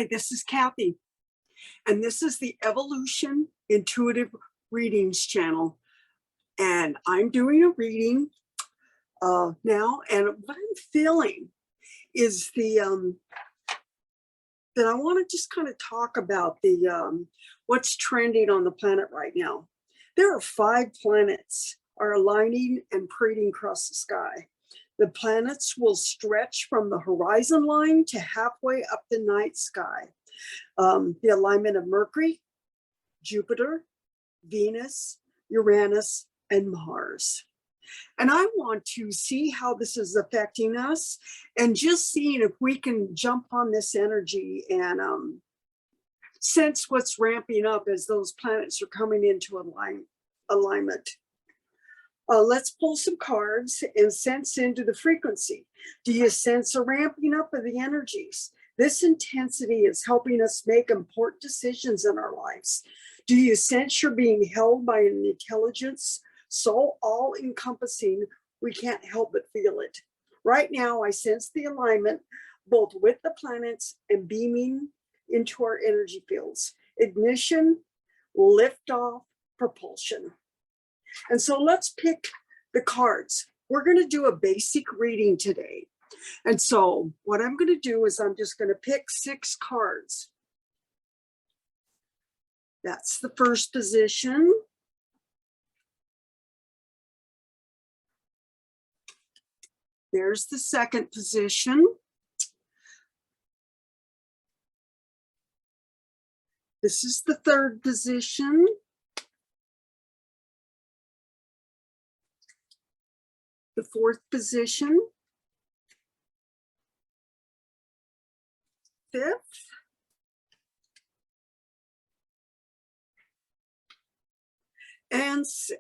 Hi, this is Kathy, and this is the Evolution Intuitive Readings channel. And I'm doing a reading now, and what I'm feeling is that I want to just kind of talk about what's trending on the planet right now. There are 5 planets are aligning and parading across the sky. The planets will stretch from the horizon line to halfway up the night sky. The alignment of Mercury, Jupiter, Venus, Uranus, and Mars. And I want to see how this is affecting us and just seeing if we can jump on this energy and sense what's ramping up as those planets are coming into alignment. Let's pull some cards and sense into the frequency. Do you sense a ramping up of the energies? This intensity is helping us make important decisions in our lives. Do you sense you're being held by an intelligence so all-encompassing we can't help but feel it? Right now, I sense the alignment both with the planets and beaming into our energy fields. Ignition, liftoff, propulsion. And so let's pick the cards. We're going to do a basic reading today. And so what I'm going to do is I'm just going to pick 6 cards. That's the first position. There's the second position. This is the third position. The fourth position, 5th, and 6th.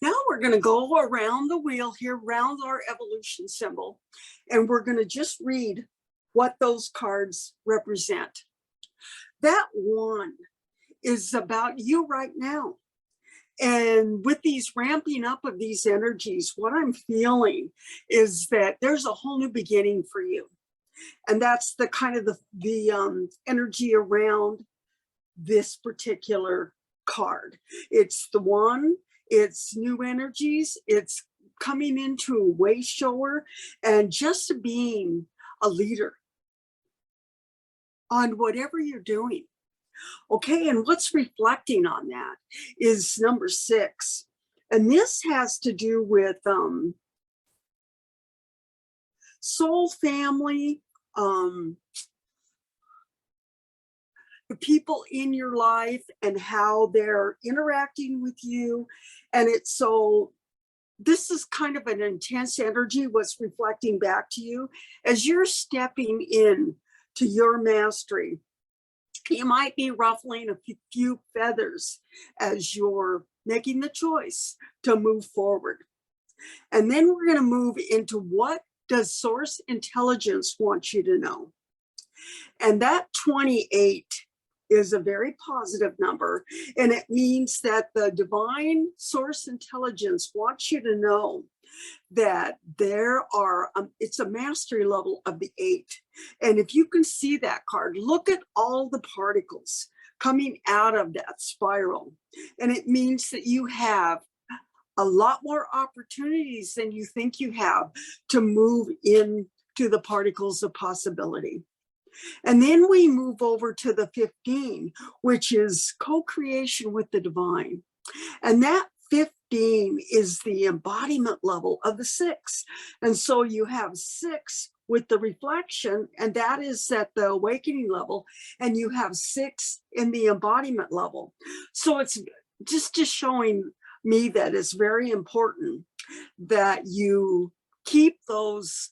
Now we're going to go around the wheel here, around our evolution symbol, and we're going to just read what those cards represent. That 1 is about you right now. And with these ramping up of these energies, what I'm feeling is that there's a whole new beginning for you. And that's the kind of the energy around this particular card. It's the 1, it's new energies, it's coming into a way shower, and just being a leader on whatever you're doing. Okay, and what's reflecting on that is number 6. And this has to do with soul family, the people in your life and how they're interacting with you. And this is kind of an intense energy, what's reflecting back to you as you're stepping in to your mastery. You might be ruffling a few feathers as you're making the choice to move forward. And then we're going to move into what does source intelligence want you to know. And that 28 is a very positive number. And it means that the divine source intelligence wants you to know that it's a mastery level of the 8. And if you can see that card, look at all the particles coming out of that spiral. And it means that you have a lot more opportunities than you think you have to move into the particles of possibility. And then we move over to the 15, which is co-creation with the divine. And that 15 is the embodiment level of the 6. And so you have 6 with the reflection, and that is at the awakening level, and you have 6 in the embodiment level. So it's just showing me that it's very important that you keep those.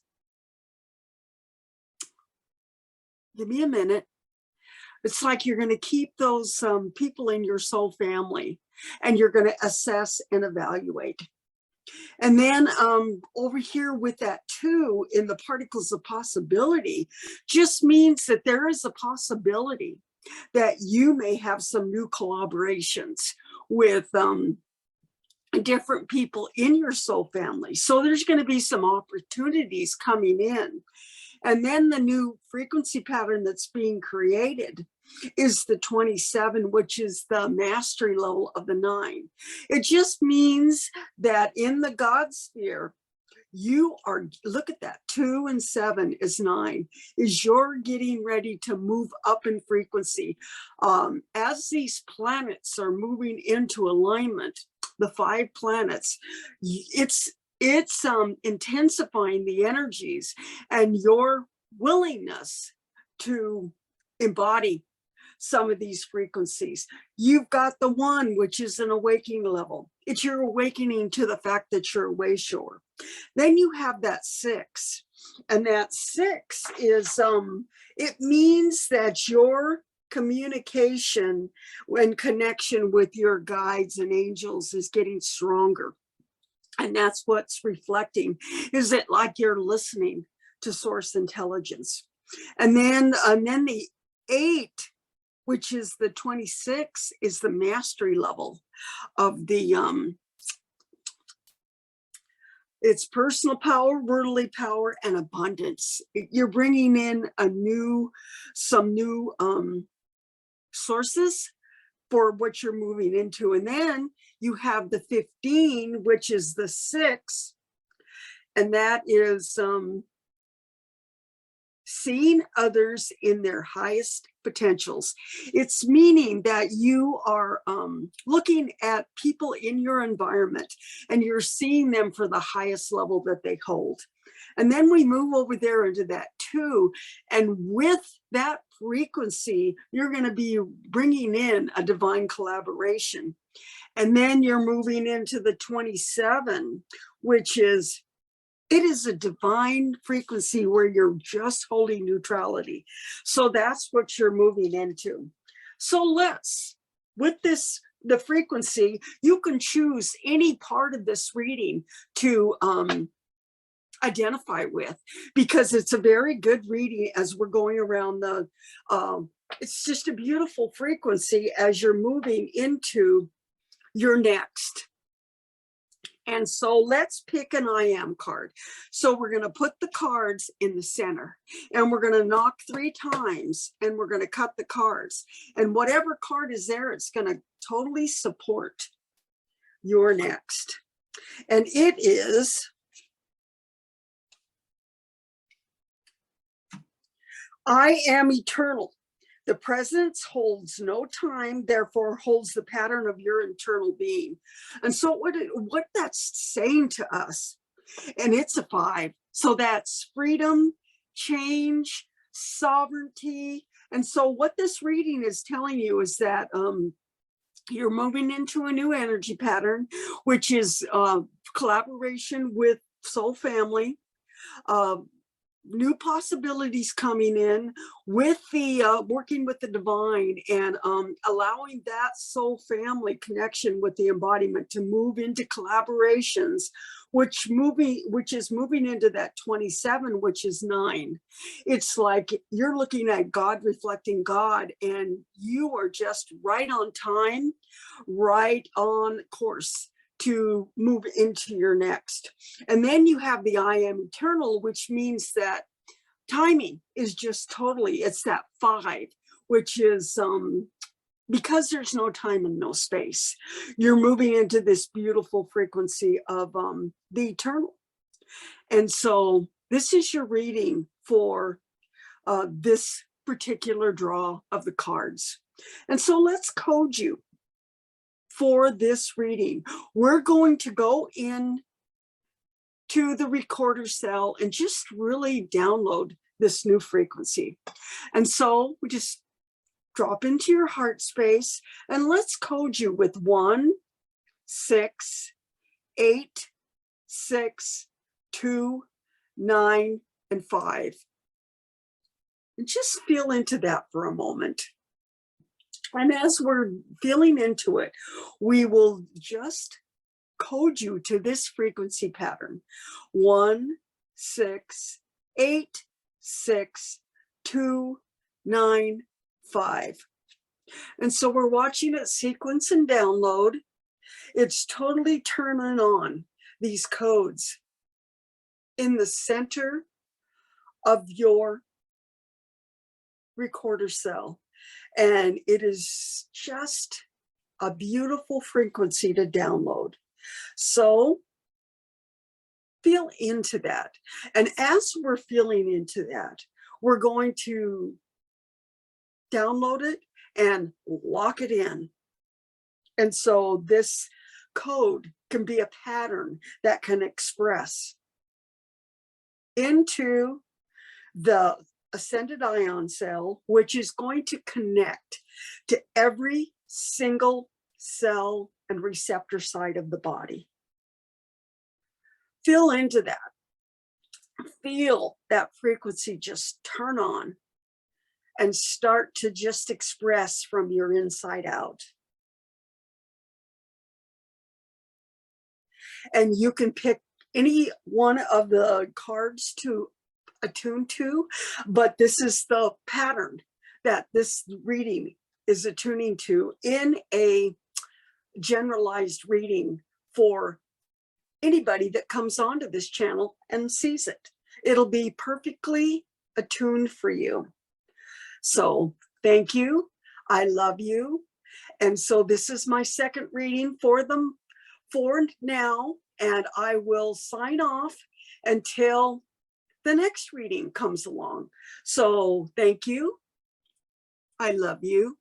Give me a minute. It's like you're going to keep those people in your soul family, and you're going to assess and evaluate. And then over here with that 2 in the particles of possibility just means that there is a possibility that you may have some new collaborations with different people in your soul family. So there's going to be some opportunities coming in. And then the new frequency pattern that's being created is the 27, which is the mastery level of the 9. It just means that in the God sphere, you are, look at that, 2 and 7 is 9, is you're getting ready to move up in frequency. As these planets are moving into alignment, the 5 planets, it's intensifying the energies and your willingness to embody some of these frequencies. You've got the 1, which is an awakening level. It's your awakening to the fact that you're way shore. Then you have that 6, and that 6 is it means that your communication and connection with your guides and angels is getting stronger. And that's what's reflecting, is it like you're listening to source intelligence. And then the 8, which is the 26, is the mastery level of the it's personal power, worldly power, and abundance. You're bringing in some new sources for what you're moving into. And then you have the 15, which is the 6, and that is seeing others in their highest potentials. It's meaning that you are looking at people in your environment and you're seeing them for the highest level that they hold. And then we move over there into that 2, and with that frequency, you're going to be bringing in a divine collaboration. And then you're moving into the 27, which is, it is a divine frequency where you're just holding neutrality. So that's what you're moving into. So with this, the frequency, you can choose any part of this reading to identify with, because it's a very good reading as we're going around the, it's just a beautiful frequency as you're moving into your next. And so let's pick an I am card. So we're going to put the cards in the center, and we're going to knock 3 times, and we're going to cut the cards. And whatever card is there, it's going to totally support your next. And it is I am eternal. The presence holds no time, therefore holds the pattern of your internal being. And so what that's saying to us, and it's a 5. So that's freedom, change, sovereignty. And so what this reading is telling you is that you're moving into a new energy pattern, which is collaboration with soul family, new possibilities coming in with the working with the divine, and allowing that soul family connection with the embodiment to move into collaborations, which is moving into that 27, which is 9. It's like you're looking at God reflecting God, and you are just right on time, right on course to move into your next. And then you have the I am eternal, which means that timing is just totally, it's that 5, which is because there's no time and no space, you're moving into this beautiful frequency of the eternal. And so this is your reading for this particular draw of the cards. And so let's code you for this reading. We're going to go in to the recorder cell and just really download this new frequency. And so we just drop into your heart space, and let's code you with 1, 6, 8, 6, 2, 9, and 5. And just feel into that for a moment. And as we're feeling into it, we will just code you to this frequency pattern: 1, 6, 8, 6, 2, 9, 5. And so we're watching it sequence and download. It's totally turning on these codes in the center of your recorder cell. And it is just a beautiful frequency to download. So feel into that. And as we're feeling into that, we're going to download it and lock it in. And so this code can be a pattern that can express into the ascended ion cell, which is going to connect to every single cell and receptor site of the body. Feel into that. Feel that frequency just turn on and start to just express from your inside out. And you can pick any one of the cards to attune to, but this is the pattern that this reading is attuning to in a generalized reading for anybody that comes onto this channel and sees it. It'll be perfectly attuned for you. So thank you. I love you. And so this is my second reading for them for now, and I will sign off until the next reading comes along. So thank you. I love you.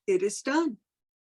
It is done.